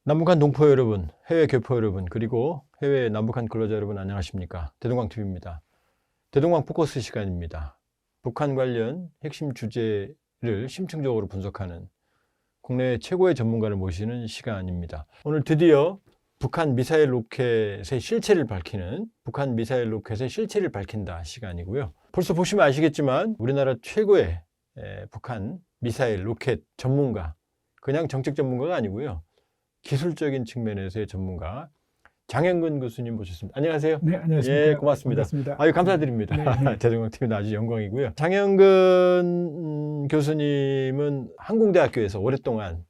남북한 동포 여러분, 해외 교포 여러분, 그리고 해외 남북한 근로자 여러분 안녕하십니까? 대동강TV입니다. 대동강 포커스 시간입니다. 북한 관련 핵심 주제를 심층적으로 분석하는 국내 최고의 전문가를 모시는 시간입니다. 오늘 드디어 북한 미사일 로켓의 실체를 밝히는 북한 미사일 로켓의 실체를 밝힌다 시간이고요. 벌써 보시면 아시겠지만 우리나라 최고의 북한 미사일 로켓 전문가, 그냥 정책 전문가가 아니고요. 기술적인 측면에서의 전문가 장현근 교수님 모셨습니다. 안녕하세요. 네, 안녕하십니까. 예, 고맙습니다. 반갑습니다. 아유, 감사드립니다. 네. 대동강TV는 아주 영광이고요. 장현근 교수님은 항공대학교에서 오랫동안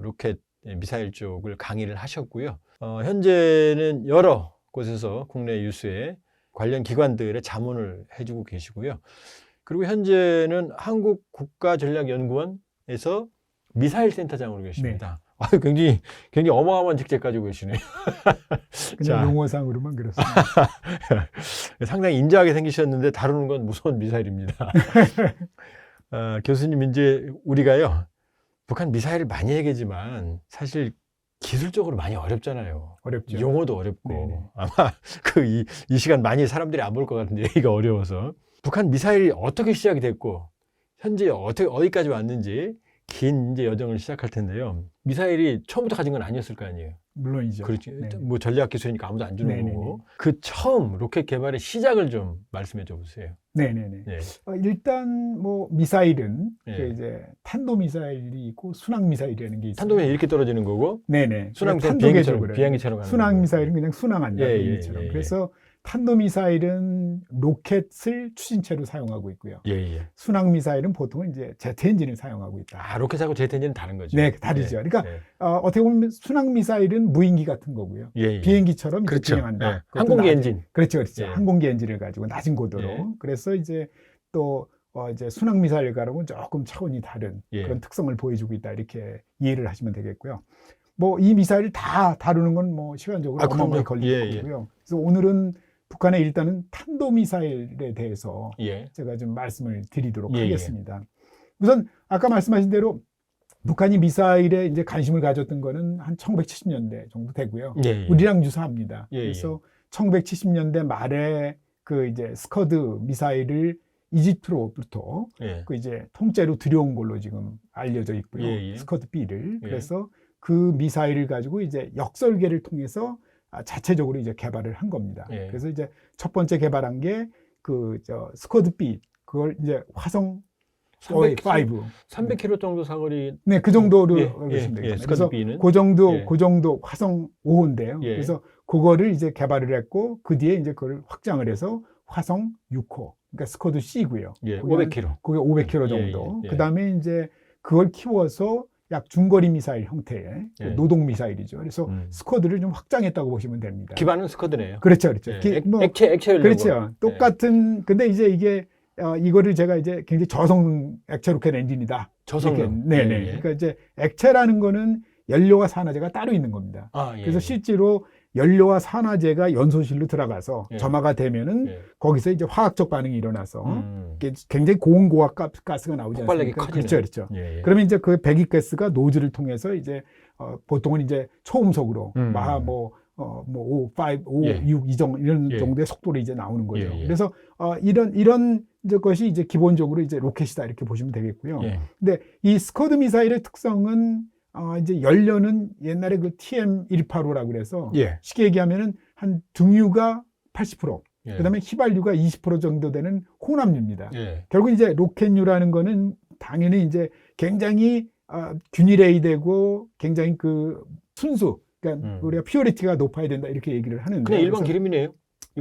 로켓 미사일 쪽을 강의를 하셨고요. 현재는 여러 곳에서 국내 유수의 관련 기관들의 자문을 해주고 계시고요. 그리고 현재는 한국국가전략연구원에서 미사일 센터장으로 계십니다. 네. 굉장히 어마어마한 직책 가지고 계시네요. 그냥 용어상으로만 그렇습니다. 상당히 인자하게 생기셨는데 다루는 건 무서운 미사일입니다. 교수님, 이제 우리가요, 북한 미사일을 많이 얘기하지만 사실 기술적으로 많이 어렵잖아요. 어렵죠. 용어도 어렵고. 네네. 아마 이 시간 많이 사람들이 안 볼 것 같은데 얘기가 어려워서. 북한 미사일이 어떻게 시작이 됐고 현재 어디까지 왔는지 긴 이제 여정을 시작할 텐데요. 미사일이 처음부터 가진 건 아니었을 거 아니에요. 물론이죠. 그렇죠. 네네. 뭐 전략 기술이니까 아무도 안 주는 네네네. 거고. 그 처음 로켓 개발의 시작을 좀 말씀해 줘 보세요. 네네네. 네. 일단 뭐 미사일은 네. 그 이제 탄도 미사일이 있고 순항 미사일이라는 게 있어요. 탄도면 이렇게 떨어지는 거고. 네네. 순항 미사일 탄도계적으로 비행기처럼 가는 순항 거고. 미사일은 그냥 순항한다. 예, 비행기처럼. 예, 예. 그래서 탄도 미사일은 로켓을 추진체로 사용하고 있고요. 예. 순항 미사일은 보통은 이제 제트 엔진을 사용하고 있다. 아, 로켓하고 제트 엔진은 다른 거죠. 네, 다르죠. 예. 그러니까 예. 어떻게 보면 순항 미사일은 무인기 같은 거고요. 예. 비행기처럼 이제 그렇죠. 비행한다. 예. 항공기 엔진. 그렇죠. 예. 항공기 엔진을 가지고 낮은 고도로. 예. 그래서 이제 또 이제 순항 미사일과는 조금 차원이 다른 예. 그런 특성을 보여주고 있다. 이렇게 이해를 하시면 되겠고요. 뭐 이 미사일을 다 다루는 건 뭐 시간적으로 어마어마하게 걸릴 거고요. 그래서 오늘은 북한의 일단은 탄도 미사일에 대해서 제가 좀 말씀을 드리도록 하겠습니다. 우선 아까 말씀하신 대로 북한이 미사일에 이제 관심을 가졌던 거는 한 1970년대 정도 되고요. 우리랑 유사합니다. 그래서 1970년대 말에 그 이제 스커드 미사일을 이집트로부터 그 이제 통째로 들여온 걸로 지금 알려져 있고요. 스커드 B를. 그래서 그 미사일을 가지고 이제 역설계를 통해서 자체적으로 이제 개발을 한 겁니다. 그래서 이제 첫 번째 개발한 게 스쿼드 B, 그걸 이제 화성 300km 정도 사거리. 네, 그 정도로 보시면 되겠습니다. 그래서 그 정도 화성 5호인데요. 그래서 그거를 이제 개발을 했고 그 뒤에 이제 그걸 확장을 해서 화성 6호, 그러니까 스쿼드 C고요. 500km. 그게 500km 정도. 그다음에 이제 그걸 키워서 약 중거리 미사일 형태의 노동 미사일이죠. 그래서 스쿼드를 좀 확장했다고 보시면 됩니다. 기반은 스쿼드네요. 그렇죠. 액체 연료. 그렇죠. 똑같은. 근데 이제 이게 이거를 제가 이제 굉장히 저성 액체 로켓 엔진이다. 저성능. 네네. 그러니까 이제 액체라는 거는 연료와 산화제가 따로 있는 겁니다. 그래서 실제로 연료와 산화제가 연소실로 들어가서 점화가 되면은 거기서 이제 화학적 반응이 일어나서 굉장히 고온고압 가스가 나오지 않습니까? 그렇죠. 그러면 이제 그 배기가스가 노즐을 통해서 이제 보통은 이제 초음속으로 마하 5, 6 이런 정도의 속도로 이제 나오는 거죠. 그래서 이런 것이 이제 기본적으로 이제 로켓이다 이렇게 보시면 되겠고요. 근데 이 스커드 미사일의 특성은 이제 연료는 옛날에 그 TM185라고 그래서 쉽게 얘기하면은 한 등유가 80%, 그다음에 휘발유가 20% 정도 되는 혼합유입니다. 결국 이제 로켓유라는 거는 당연히 이제 굉장히 균일해야 되고 굉장히 그 순수, 그러니까 우리가 퓨어리티가 높아야 된다 이렇게 얘기를 하는데. 그냥 일반 기름이네요.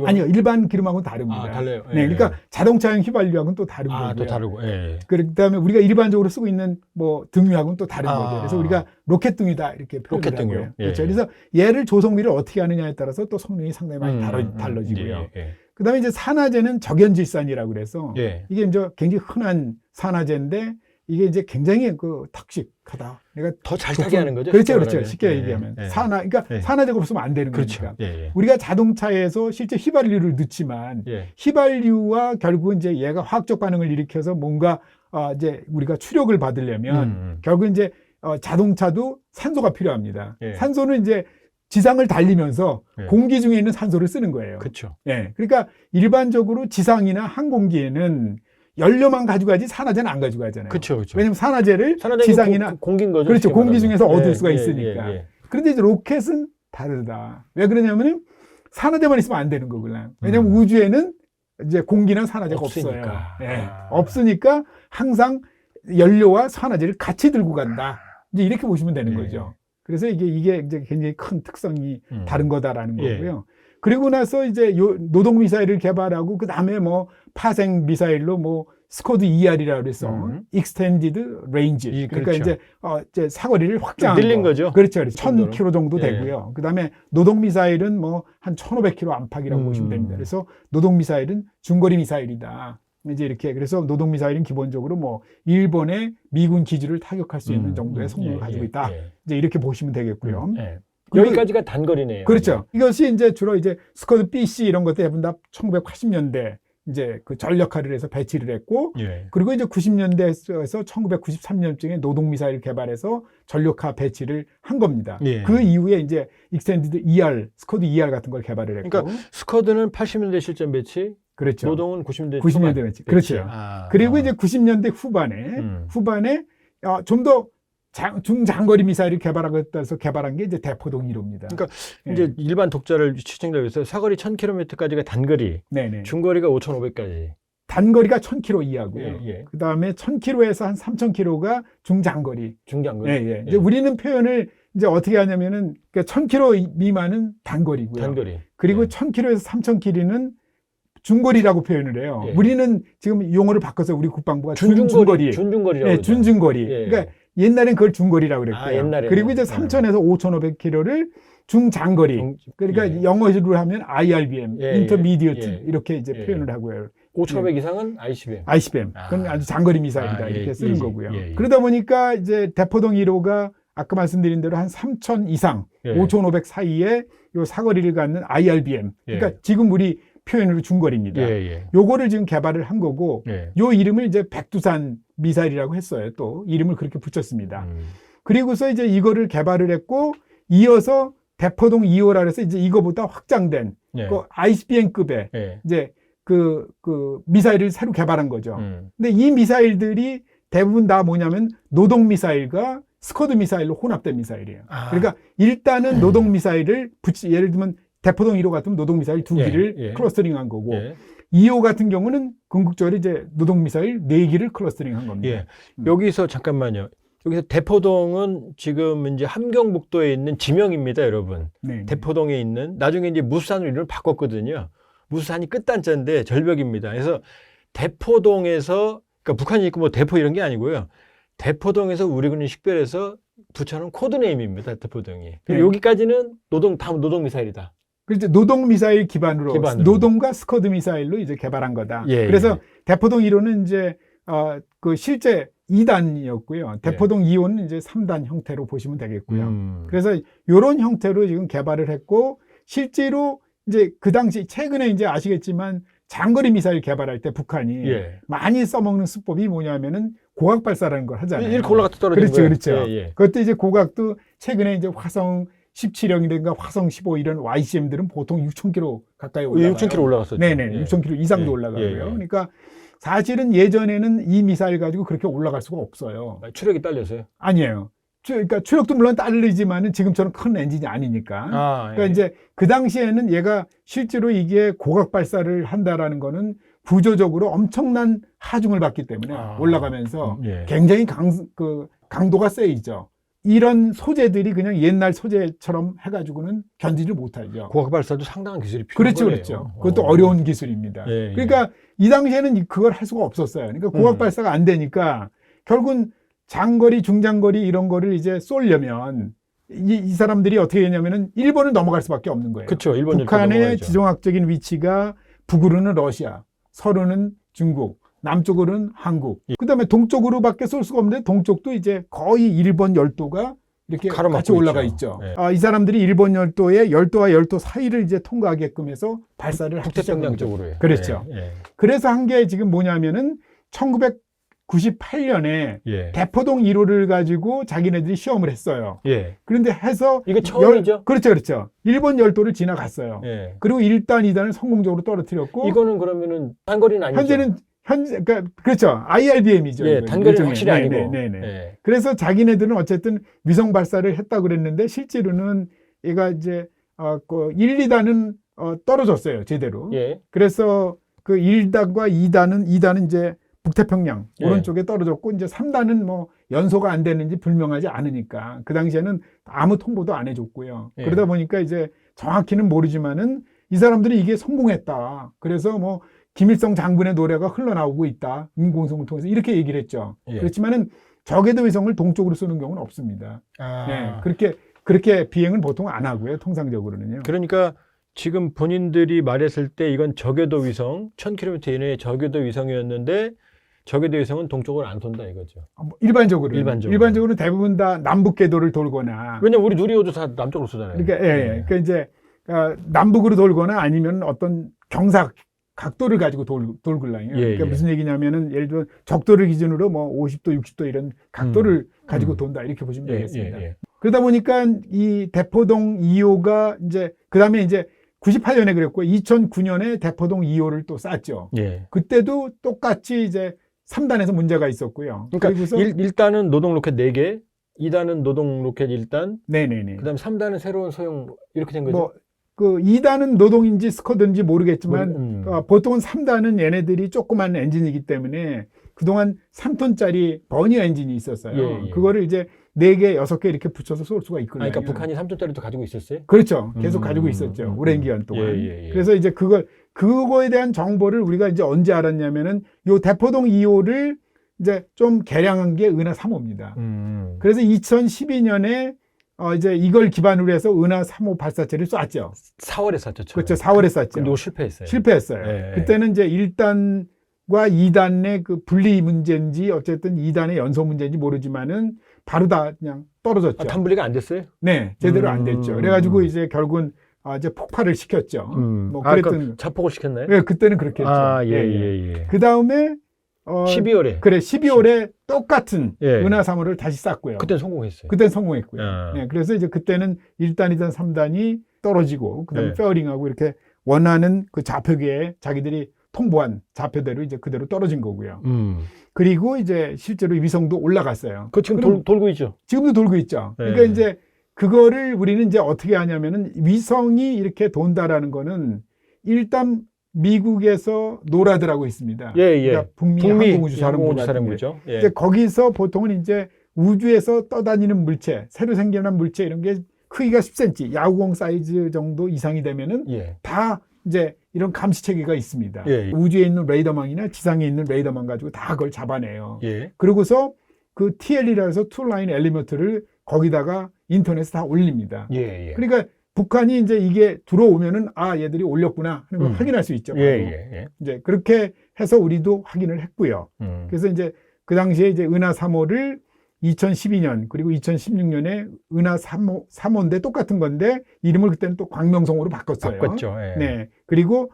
아니요, 일반 기름하고는 다릅니다. 달라요. 네, 그러니까 자동차용 휘발유하고는 또 다른 거고요. 또 다르고. 그다음에 우리가 일반적으로 쓰고 있는 뭐 등유하고는 또 다른 거죠. 그래서 우리가 로켓 등유다 이렇게 표현을 하고요. 그렇죠. 그래서 얘를 조성비를 어떻게 하느냐에 따라서 또 성능이 상당히 많이 달라지고요. 그다음에 이제 산화제는 적연질산이라고 그래서 이게 이제 굉장히 흔한 산화제인데 이게 이제 굉장히 그 탁식하다. 그러니까 더 잘 타게 하는 거죠. 그렇죠. 쉽게 얘기하면 그러니까 산화제가 없으면 안 되는 거니까. 우리가 자동차에서 실제 휘발유를 넣지만 휘발유와 결국은 이제 얘가 화학적 반응을 일으켜서 뭔가 이제 우리가 추력을 받으려면 결국 이제 자동차도 산소가 필요합니다. 예. 산소는 이제 지상을 달리면서 예. 공기 중에 있는 산소를 쓰는 거예요. 그렇죠. 예. 그러니까 일반적으로 지상이나 항공기에는 연료만 가져가지 산화제는 안 가져가잖아요. 그렇죠. 왜냐하면 산화제를 지상이나 공기인 거죠. 그렇죠. 공기 중에서 얻을 예, 수가 예, 있으니까. 예. 그런데 이제 로켓은 다르다. 왜 그러냐면은 산화제만 있으면 안 되는 거구나. 왜냐하면 우주에는 이제 공기나 산화제가 없어요. 예. 없으니까 항상 연료와 산화제를 같이 들고 간다. 이제 이렇게 보시면 되는 거죠. 그래서 이게 이제 굉장히 큰 특성이 다른 거다라는 거고요. 그리고 나서 이제 노동 미사일을 개발하고 그 다음에 뭐 파생 미사일로 뭐 스쿼드 ER이라고 그래서 Extended Range. 그러니까 그렇죠. 이제 사거리를 확장한 늘린 거죠. 그렇죠. 1000km 정도 되고요. 그 다음에 노동 미사일은 뭐 한 1500km 안팎이라고 보시면 됩니다. 그래서 노동 미사일은 중거리 미사일이다. 이제 이렇게 그래서 노동 미사일은 기본적으로 뭐 일본의 미군 기지를 타격할 수 있는 정도의 성능을 가지고 있다. 이제 이렇게 보시면 되겠고요. 여기까지가 단거리네요. 그렇죠. 이것이 이제 주로 이제 스쿼드 BC 이런 것들 대부분 다 1980년대 이제 그 전력화를 해서 배치를 했고, 그리고 이제 90년대에서 1993년쯤에 노동 미사일 개발해서 전력화 배치를 한 겁니다. 그 이후에 이제 익스텐디드 ER, 스쿼드 ER 같은 걸 개발을 했고. 그러니까 스쿼드는 80년대 실전 배치, 그렇죠. 노동은 90년대 배치. 그렇죠. 그리고 이제 90년대 후반에 좀 더 중장거리 미사일을 개발하겠다 해서 개발한 게 이제 대포동 1호입니다. 그러니까 이제 일반 독자를 시청자 위해서 사거리 1000km까지가 단거리, 네네. 중거리가 5500까지. 단거리가 1000km 이하고요. 그 다음에 1000km에서 한 3000km가 중장거리. 중장거리. 이제 우리는 표현을 이제 어떻게 하냐면은 그러니까 1000km 미만은 단거리고요. 단거리. 그리고 1000km에서 3000km는 중거리라고 표현을 해요. 우리는 지금 용어를 바꿔서 우리 국방부가 준중거리. 준중거리라고. 준중거리. 그러니까 옛날엔 그걸 중거리라고 그랬고요. 그리고 이제 3000에서 5500km를 중장거리. 그러니까 영어로 하면 IRBM, Intermediate 이렇게 이제 표현을 하고요. 5500 이상은 ICBM. 그건 아주 장거리 미사일이다 이렇게 쓰는 거고요. 그러다 보니까 이제 대포동 1호가 아까 말씀드린 대로 한 3000 이상, 5500 사이에 요 사거리를 갖는 IRBM. 그러니까 지금 우리 표현으로 중거리입니다. 요거를 지금 개발을 한 거고, 요 이름을 이제 백두산 미사일이라고 했어요. 또 이름을 그렇게 붙였습니다. 그리고서 이제 이거를 개발을 했고, 이어서 대포동 2호라 해서 이제 이거보다 확장된 그 ICBM급의 이제 그 미사일을 새로 개발한 거죠. 근데 이 미사일들이 대부분 다 뭐냐면 노동 미사일과 스쿼드 미사일로 혼합된 미사일이에요. 그러니까 일단은 노동 미사일을 예를 들면 대포동 1호 같으면 노동 미사일 2기를 클러스터링한 거고 2호 같은 경우는 궁극적으로 이제 노동 미사일 4기를 클러스터링한 겁니다. 여기서 잠깐만요. 여기서 대포동은 지금 이제 함경북도에 있는 지명입니다, 여러분. 대포동에 있는 나중에 이제 무수산으로 이름을 바꿨거든요. 무수산이 끝단자인데 절벽입니다. 그래서 대포동에서 그러니까 북한이 있고 뭐 대포 이런 게 아니고요. 대포동에서 우리군이 식별해서 붙여놓은 코드네임입니다, 대포동이. 그리고 여기까지는 다음 노동 미사일이다. 그렇죠. 노동 미사일 기반으로 노동과 스쿼드 미사일로 이제 개발한 거다. 그래서 대포동 1호는 이제 그 실제 2단이었고요. 대포동 2호는 이제 3단 형태로 보시면 되겠고요. 그래서 이런 형태로 지금 개발을 했고 실제로 이제 그 당시 최근에 이제 아시겠지만 장거리 미사일 개발할 때 북한이 많이 써먹는 수법이 뭐냐면은 고각 발사라는 걸 하잖아요. 이렇게 올라갔다 떨어지는 거예요. 그렇죠. 그것도 이제 고각도 최근에 이제 화성 17형이든가 화성 15 이런 YCM들은 보통 6,000km 가까이 올라가요. 6,000km 올라갔었죠. 네네. 6,000km 이상도 올라가고요. 그러니까 사실은 예전에는 이 미사일 가지고 그렇게 올라갈 수가 없어요. 추력이 딸려서요? 아니에요. 그러니까 추력도 물론 딸리지만은 지금처럼 큰 엔진이 아니니까. 그러니까 이제 그 당시에는 얘가 실제로 이게 고각 발사를 한다라는 거는 구조적으로 엄청난 하중을 받기 때문에 올라가면서 굉장히 강도가 세이죠. 이런 소재들이 그냥 옛날 소재처럼 해가지고는 견디지 못하죠. 고각 발사도 상당한 기술이 필요한 거예요. 그렇죠. 그것도 어려운 기술입니다. 그러니까 이 당시에는 그걸 할 수가 없었어요. 그러니까 고각 발사가 안 되니까 결국은 장거리, 중장거리 이런 거를 이제 쏠려면 이 사람들이 어떻게 되냐면은 일본을 넘어갈 수밖에 없는 거예요. 그렇죠. 북한의 지정학적인 위치가 북으로는 러시아, 서로는 중국, 남쪽으로는 한국. 그다음에 동쪽으로밖에 쏠 수가 없는데 동쪽도 이제 거의 일본 열도가 이렇게 같이 올라가 있죠. 이 사람들이 일본 열도의 열도와 열도 사이를 이제 통과하게끔 해서 발사를 북태평양 쪽으로 해요. 그렇죠. 그래서 한 게 지금 뭐냐면은 98년에 예. 대포동 1호를 가지고 자기네들이 시험을 했어요. 예. 그런데 해서 이게 처음이죠? 그렇죠. 일본 열도를 지나갔어요. 예. 그리고 1단, 2단을 성공적으로 떨어뜨렸고 이거는 그러면은 단거리는 아니죠? 현재는 그러니까 그렇죠. IRBM이죠. 예, 단거리는 확실히 아니고. 네네. 예. 그래서 자기네들은 어쨌든 위성 발사를 했다고 그랬는데 실제로는 얘가 이제 그 1, 2단은 떨어졌어요. 제대로. 예. 그래서 그 1단과 2단은 이제 북태평양 예. 오른쪽에 떨어졌고 이제 3단은 뭐 연소가 안 되는지 불명하지 않으니까 그 당시에는 아무 통보도 안 해줬고요. 예. 그러다 보니까 이제 정확히는 모르지만은 이 사람들이 이게 성공했다. 그래서 뭐 김일성 장군의 노래가 흘러나오고 있다. 인공위성을 통해서 이렇게 얘기를 했죠. 예. 그렇지만은 저궤도 위성을 동쪽으로 쏘는 경우는 없습니다. 네, 그렇게 비행은 보통 안 하고요. 통상적으로는요. 그러니까 지금 본인들이 말했을 때 이건 저궤도 위성 1000km 이내의 저궤도 위성이었는데 저궤도 위성은 동쪽으로 안 쏜다 이거죠. 일반적으로는 대부분 다 남북 궤도를 돌거나. 왜냐면 우리 누리호도 다 남쪽으로 쏘잖아요. 그러니까 예. 그러니까 이제 남북으로 돌거나 아니면 어떤 경사 각도를 가지고 돌글라요. 그러니까 무슨 얘기냐면은 예를 들어 적도를 기준으로 뭐 50도, 60도 이런 각도를 가지고 돈다 이렇게 보시면 되겠습니다. 그러다 보니까 이 대포동 2호가 이제 그다음에 이제 98년에 그랬고 2009년에 대포동 2호를 또 쐈죠. 예. 그때도 똑같이 이제 3단에서 문제가 있었고요. 그러니까 그리고서 1단은 노동 로켓 4개, 2단은 노동 로켓 1단, 네네네. 그다음 3단은 새로운 소형 이렇게 된 거죠. 그 2단은 노동인지 스쿼드인지 모르겠지만 보통은 3단은 얘네들이 조그만 엔진이기 때문에 그동안 3톤짜리 버니어 엔진이 있었어요. 예. 그거를 이제 4개, 6개 이렇게 붙여서 쏠 수가 있거든요. 그러니까 북한이 3톤짜리도 가지고 있었어요? 그렇죠. 계속 가지고 있었죠. 오랜 기간 동안. 예. 그래서 이제 그거에 대한 정보를 우리가 이제 언제 알았냐면은 요 대포동 2호를 이제 좀 개량한 게 은하 3호입니다. 그래서 2012년에 이제 이걸 기반으로 해서 은하 3호 발사체를 쐈죠. 4월에 쐈죠. 그렇죠. 4월에 쐈죠. 근데 실패했어요. 실패했어요. 그때는 이제 1단과 2단의 그 분리 문제인지 어쨌든 2단의 연소 문제인지 모르지만은 바로 다 그냥 떨어졌죠. 단분리가 안 됐어요? 네, 제대로 안 됐죠. 그래가지고 이제 결국은 이제 폭발을 시켰죠. 뭐 그랬던 자폭을 시켰나요? 네, 그때는 그렇게 했죠. 예. 그 다음에 12월에. 그래, 12월에 똑같은 예. 은하 3호를 다시 쐈고요. 그때는 성공했어요. 그때는 성공했고요. 네, 그래서 이제 그때는 1단, 2단, 3단이 떨어지고 그다음에 페어링하고 이렇게 원하는 그 좌표계에 자기들이 통보한 좌표대로 이제 그대로 떨어진 거고요. 그리고 이제 실제로 위성도 올라갔어요. 그 지금 돌고 있죠. 지금도 돌고 있죠. 그러니까 이제 그거를 우리는 이제 어떻게 하냐면은 위성이 이렇게 돈다라는 거는 일단 미국에서 노라드라고 있습니다. 그러니까 북미 항공우주사령부죠. 이제 거기서 보통은 이제 우주에서 떠다니는 물체, 새로 생겨난 물체 이런 게 크기가 10cm, 야구공 사이즈 정도 이상이 되면은 다 이제 이런 감시 체계가 있습니다. 우주에 있는 레이더망이나 지상에 있는 레이더망 가지고 다 그걸 잡아내요. 그러고서 그 TL이라 해서 툴라인 엘리먼트를 거기다가 인터넷에 다 올립니다. 그러니까 북한이 이제 이게 들어오면은 얘들이 올렸구나 하는 걸 확인할 수 있죠. 이제 그렇게 해서 우리도 확인을 했고요. 그래서 이제 그 당시에 이제 은하 3호를 2012년 그리고 2016년에 은하 3호인데 똑같은 건데 이름을 그때는 또 광명성호로 바꿨어요. 바꿨죠. 네. 그리고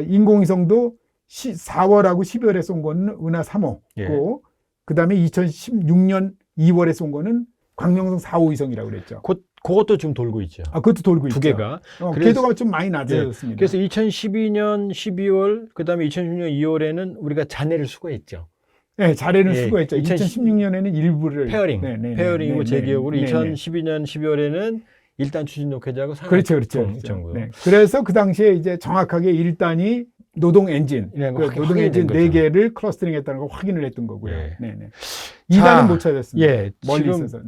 인공위성도 4월하고 12월에 쏜 거는 은하 3호고 그다음에 2016년 2월에 쏜 거는 광명성 4호 위성이라고 그랬죠. 그것도 지금 돌고 있죠. 그것도 돌고 있죠. 두 개가. 궤도가 좀 많이 낮아졌습니다. 그래서 2012년 12월, 그 다음에 2016년 2월에는 우리가 잔해를 수거했죠. 네, 잔해를 수거했죠. 2016년에는 일부를. 페어링이고 제 기억으로 2012년 12월에는 1단 추진 로켓하고 그렇죠. 그래서 그 당시에 이제 정확하게 1단이 노동 엔진, 노동 엔진 4개를 클러스터링 했다는 걸 확인을 했던 거고요. 2단은 못 찾았습니다. 멀리 있어서.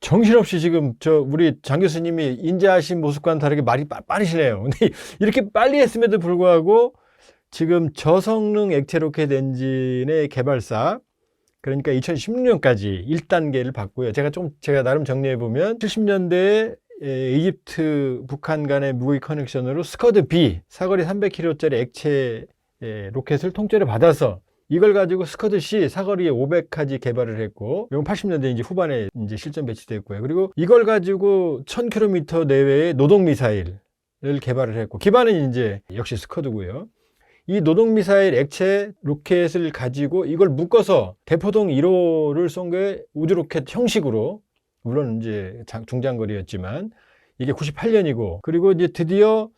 정신없이 지금 우리 장 교수님이 인자하신 모습과는 다르게 말이 빠르시네요. 근데 이렇게 빨리 했음에도 불구하고 지금 저성능 액체 로켓 엔진의 개발사, 그러니까 2016년까지 1단계를 받고요. 제가 나름 정리해 보면 70년대에 이집트, 북한 간의 무기 커넥션으로 스커드 B 사거리 300km짜리 액체 로켓을 통째로 받아서 이걸 가지고 스커드 C 사거리에 500까지 개발을 했고, 이건 80년대 이제 후반에 이제 실전 배치됐고요. 그리고 이걸 가지고 1000km 내외의 노동 미사일을 개발을 했고, 기반은 이제 역시 스커드고요. 이 노동미사일 액체 로켓을 가지고 이걸 묶어서 대포동 1호를 쏜 게 우주로켓 형식으로, 물론 이제 중장거리였지만 이게 98년이고, 그리고 이제 드디어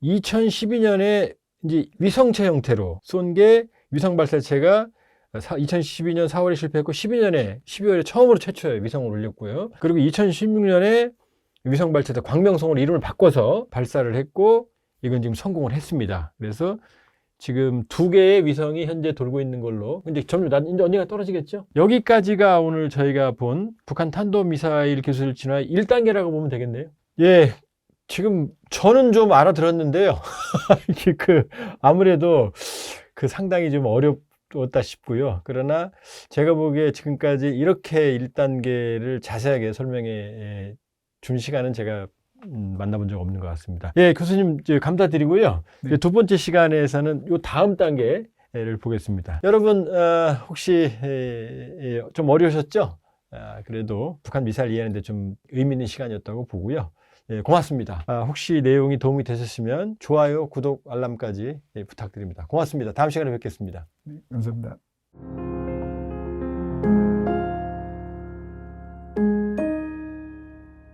2012년에 이제 위성체 형태로 쏜 게 위성 발사체가 2012년 4월에 실패했고 12월에 처음으로 최초의 위성을 올렸고요. 그리고 2016년에 위성 발사체 광명성으로 이름을 바꿔서 발사를 했고, 이건 지금 성공을 했습니다. 그래서 지금 2개의 위성이 현재 돌고 있는 걸로, 근데 점점 이제 언니가 떨어지겠죠? 여기까지가 오늘 저희가 본 북한 탄도미사일 기술 진화 1단계라고 보면 되겠네요. 예, 지금 저는 좀 알아들었는데요. 이게 아무래도 상당히 좀 어렵다 싶고요. 그러나 제가 보기에 지금까지 이렇게 1단계를 자세하게 설명해 준 시간은 제가 만나본 적 없는 것 같습니다. 예, 교수님 감사드리고요. 네. 2번째 시간에서는 요 다음 단계를 보겠습니다. 여러분 혹시 좀 어려우셨죠? 그래도 북한 미사일 이해하는데 좀 의미 있는 시간이었다고 보고요. 예, 고맙습니다. 혹시 내용이 도움이 되셨으면 좋아요, 구독, 알람까지 부탁드립니다. 고맙습니다. 다음 시간에 뵙겠습니다. 네, 감사합니다.